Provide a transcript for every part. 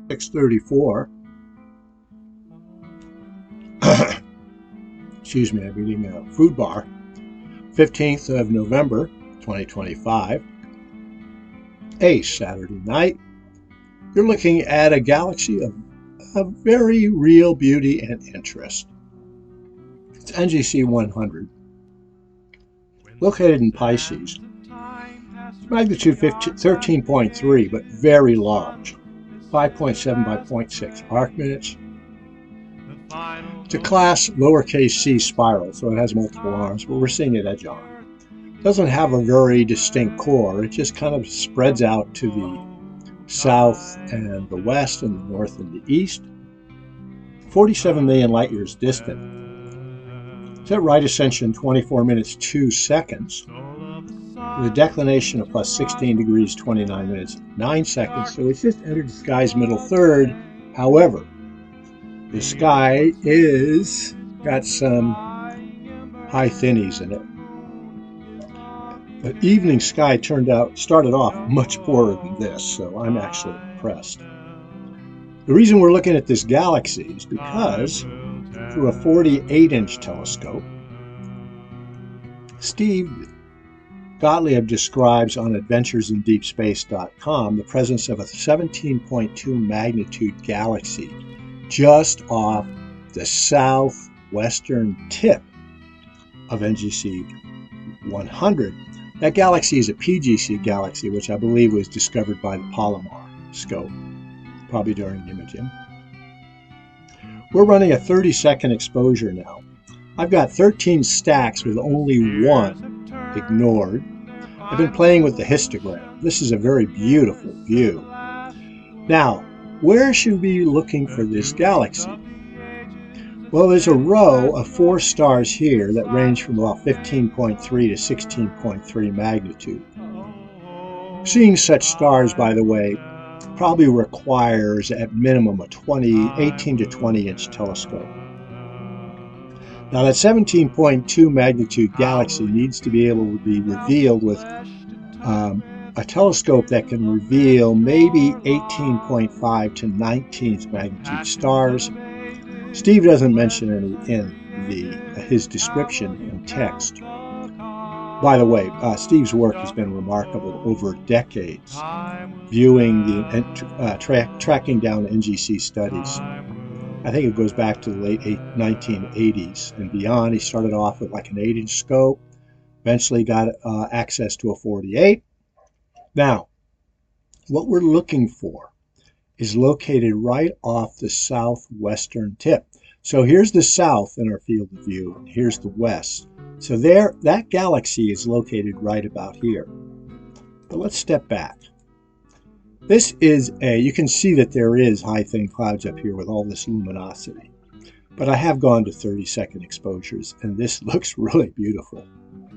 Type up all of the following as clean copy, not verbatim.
6:34. Excuse me, I'm eating a food bar. 15th of November, 2025. A Saturday night. You're looking at a galaxy of very real beauty and interest. It's NGC100, located in Pisces. Magnitude 13.3, but very large. 5.7 by 0.6 arc minutes. It's a class lowercase c spiral, so it has multiple arms, but we're seeing it edge on. It doesn't have a very distinct core. It just kind of spreads out to the south and the west and the north and the east. 47 million light years distant. It's at right ascension 24 minutes 2 seconds. With a declination of plus 16 degrees 29 minutes 9 seconds. So it's just entered the sky's middle third. However, the sky is got some high thinnies in it. The evening sky started off much poorer than this, so I'm actually impressed. The reason we're looking at this galaxy is because through a 48-inch telescope, Steve Gottlieb describes on adventuresindeepspace.com the presence of a 17.2 magnitude galaxy just off the southwestern tip of NGC 100. That galaxy is a PGC galaxy, which I believe was discovered by the Palomar scope, probably during imaging. We're running a 30-second exposure now. I've got 13 stacks with only one ignored. I've been playing with the histogram. This is a very beautiful view. Now, where should we be looking for this galaxy? Well, there's a row of 4 stars here that range from about 15.3 to 16.3 magnitude. Seeing such stars, by the way, probably requires at minimum a 18 to 20 inch telescope. Now that 17.2 magnitude galaxy needs to be able to be revealed with a telescope that can reveal maybe 18.5 to 19th magnitude stars. Steve doesn't mention any in his description in text. By the way, Steve's work has been remarkable over decades, viewing tracking down NGC studies. I think it goes back to the late 1980s and beyond. He started off with like an 8-inch scope, eventually got access to a 48. Now, what we're looking for is located right off the southwestern tip. So here's the south in our field of view, and here's the west. So that galaxy is located right about here. But let's step back. This is you can see that there is high thin clouds up here with all this luminosity. But I have gone to 30-second exposures, and this looks really beautiful,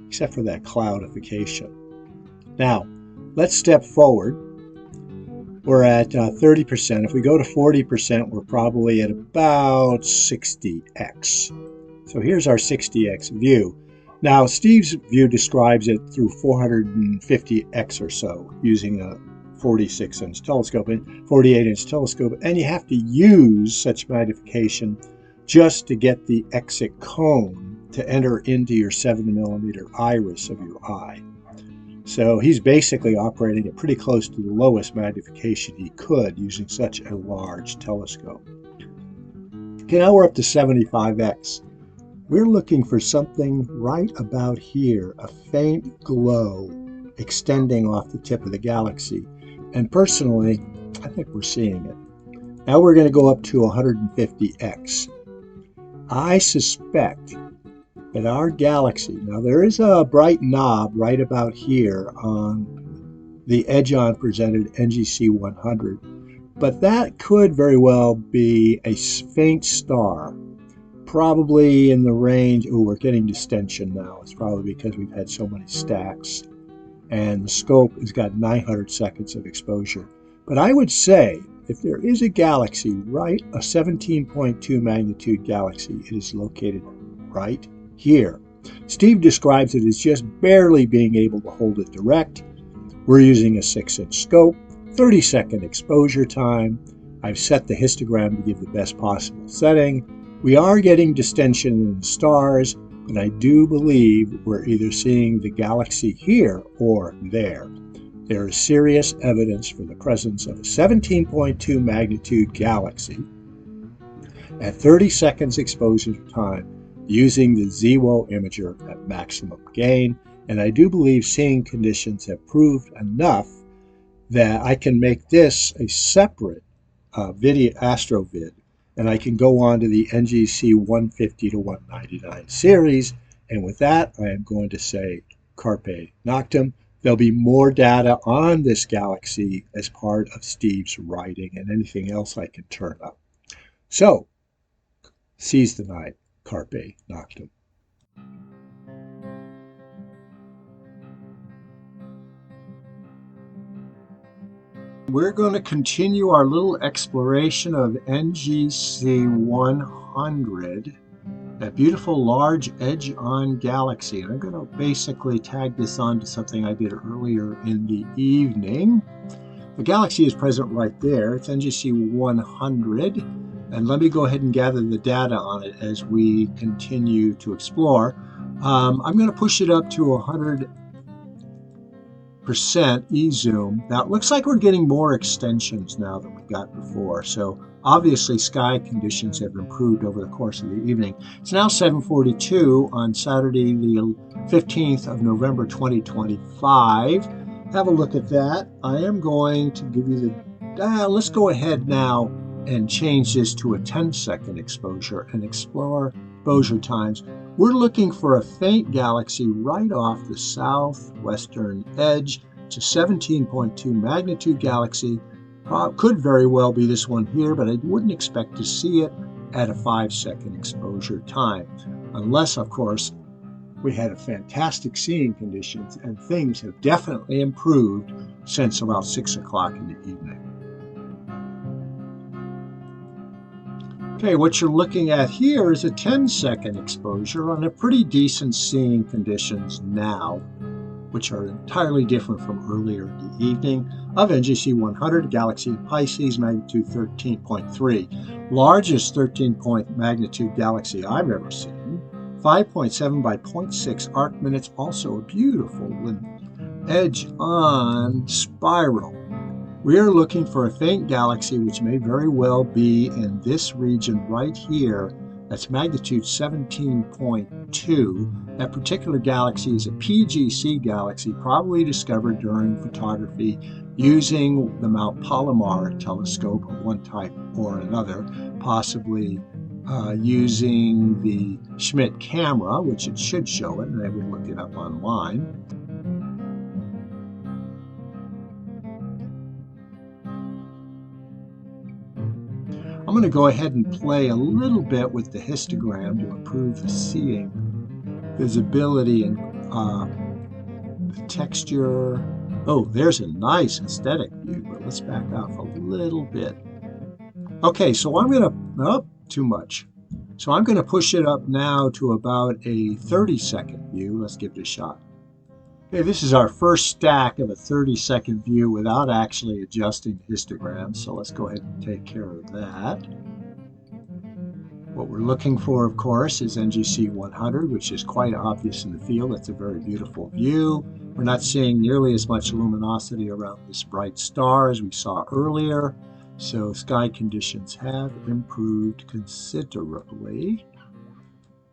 except for that cloudification. Now, let's step forward. We're at 30%. If we go to 40%, we're probably at about 60x. So here's our 60x view. Now, Steve's view describes it through 450x or so using a 46-inch telescope and 48-inch telescope, and you have to use such magnification just to get the exit cone to enter into your 7mm iris of your eye. So he's basically operating at pretty close to the lowest magnification he could using such a large telescope. Okay, now we're up to 75x. We're looking for something right about here, a faint glow extending off the tip of the galaxy. And personally, I think we're seeing it. Now we're going to go up to 150x. I suspect that our galaxy, now there is a bright knob right about here on the edge-on presented NGC 100, but that could very well be a faint star, probably in the range, oh, we're getting distension now. It's probably because we've had so many stacks, and the scope has got 900 seconds of exposure. But I would say, if there is a galaxy, right, a 17.2 magnitude galaxy, it is located right here. Steve describes it as just barely being able to hold it direct. We're using a 6-inch scope, 30-second exposure time. I've set the histogram to give the best possible setting. We are getting distension in the stars, but I do believe we're either seeing the galaxy here or there. There is serious evidence for the presence of a 17.2 magnitude galaxy at 30 seconds exposure time using the ZWO imager at maximum gain, and I do believe seeing conditions have proved enough that I can make this a separate video astro-vid, and I can go on to the NGC150 to 199 series, and with that I am going to say carpe noctem. There'll be more data on this galaxy as part of Steve's writing and anything else I can turn up. So, seize the night, carpe noctem. We're going to continue our little exploration of NGC100, that beautiful large edge-on galaxy. And I'm going to basically tag this on to something I did earlier in the evening. The galaxy is present right there. It's NGC100. And let me go ahead and gather the data on it as we continue to explore. I'm going to push it up to 100% e-zoom. Now it looks like we're getting more extensions now than we got before. So obviously sky conditions have improved over the course of the evening. It's now 7:42 on Saturday the 15th of November 2025. Have a look at that. I am going to give you the... let's go ahead now and change this to a 10-second exposure and explore exposure times. We're looking for a faint galaxy right off the southwestern edge. It's a 17.2 magnitude galaxy. Could very well be this one here, but I wouldn't expect to see it at a 5-second exposure time. Unless, of course, we had a fantastic seeing conditions, and things have definitely improved since about 6 o'clock in the evening. Okay, what you're looking at here is a 10-second exposure on a pretty decent seeing conditions now, which are entirely different from earlier in the evening, of NGC100, galaxy in Pisces, magnitude 13.3. Largest 13-point magnitude galaxy I've ever seen. 5.7 by 0.6 arc minutes, also a beautiful edge-on spiral. We are looking for a faint galaxy which may very well be in this region right here. That's magnitude 17.2. That particular galaxy is a PGC galaxy, probably discovered during photography using the Mount Palomar telescope of one type or another, possibly using the Schmidt camera, which it should show it, and I would look it up online. I'm going to go ahead and play a little bit with the histogram to improve the seeing, visibility, and the texture. Oh, there's a nice aesthetic view, but let's back off a little bit. Okay, so I'm going to, too much. So I'm going to push it up now to about a 30-second view. Let's give it a shot. Okay, this is our first stack of a 30-second view without actually adjusting the histogram, so let's go ahead and take care of that. What we're looking for, of course, is NGC100, which is quite obvious in the field. It's a very beautiful view. We're not seeing nearly as much luminosity around this bright star as we saw earlier, so sky conditions have improved considerably.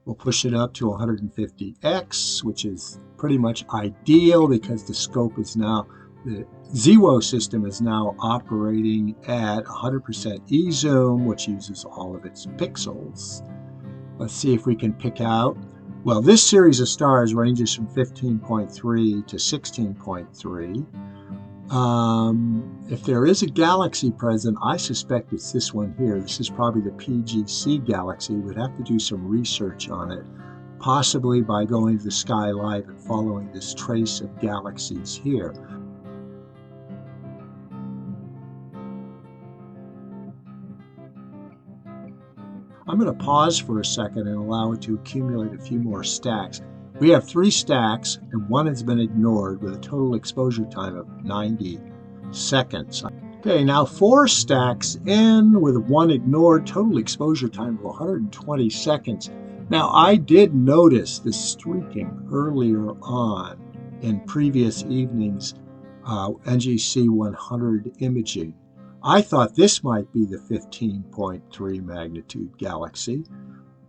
We'll push it up to 150x, which is pretty much ideal because the scope is now, the ZWO system is now operating at 100% e-zoom, which uses all of its pixels. Let's see if we can pick out, well, this series of stars ranges from 15.3 to 16.3. If there is a galaxy present, I suspect it's this one here. This is probably the PGC galaxy. We'd have to do some research on it, possibly by going to the Sky Live and following this trace of galaxies here. I'm going to pause for a second and allow it to accumulate a few more stacks. We have 3 stacks, and one has been ignored with a total exposure time of 90 seconds. Okay, now 4 stacks in with 1 ignored, total exposure time of 120 seconds. Now, I did notice the streaking earlier on in previous evenings' NGC100 imaging. I thought this might be the 15.3 magnitude galaxy,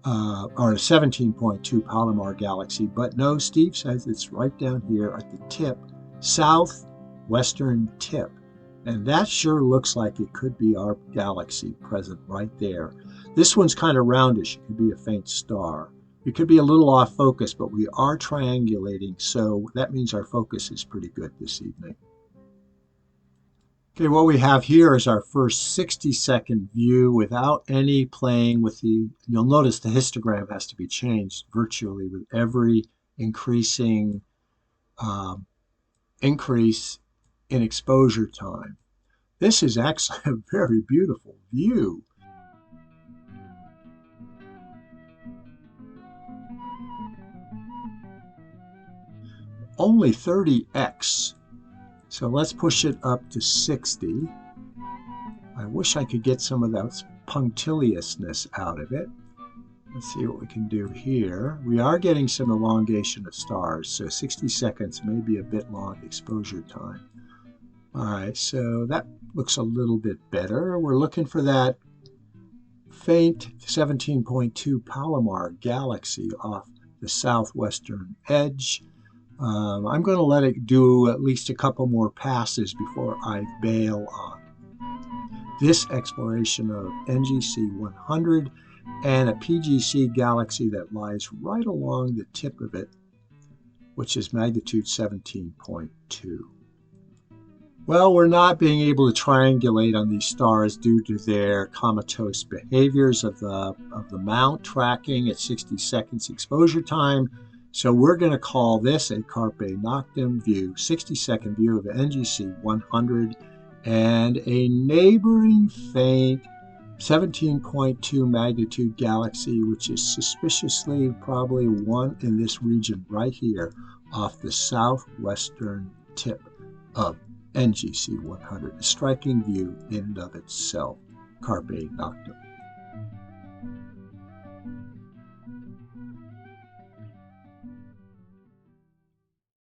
or a 17.2 Palomar galaxy, but no, Steve says it's right down here at the tip, southwestern tip. And that sure looks like it could be our galaxy present right there. This one's kind of roundish. It could be a faint star. It could be a little off focus, but we are triangulating, so that means our focus is pretty good this evening. Okay, what we have here is our first 60-second view without any playing with the, you'll notice the histogram has to be changed virtually with every increasing increase in exposure time. This is actually a very beautiful view. Only 30x. So let's push it up to 60. I wish I could get some of that punctiliousness out of it. Let's see what we can do here. We are getting some elongation of stars, so 60 seconds may be a bit long exposure time. All right, so that looks a little bit better. We're looking for that faint 17.2 Palomar galaxy off the southwestern edge. I'm going to let it do at least a couple more passes before I bail on this exploration of NGC100 and a PGC galaxy that lies right along the tip of it, which is magnitude 17.2. Well, we're not being able to triangulate on these stars due to their comatose behaviors of the mount tracking at 60 seconds exposure time. So we're going to call this a Carpe Noctem view, 60-second view of NGC 100 and a neighboring faint 17.2 magnitude galaxy, which is suspiciously probably one in this region right here off the southwestern tip of NGC 100. A striking view in and of itself. Carpe Noctem.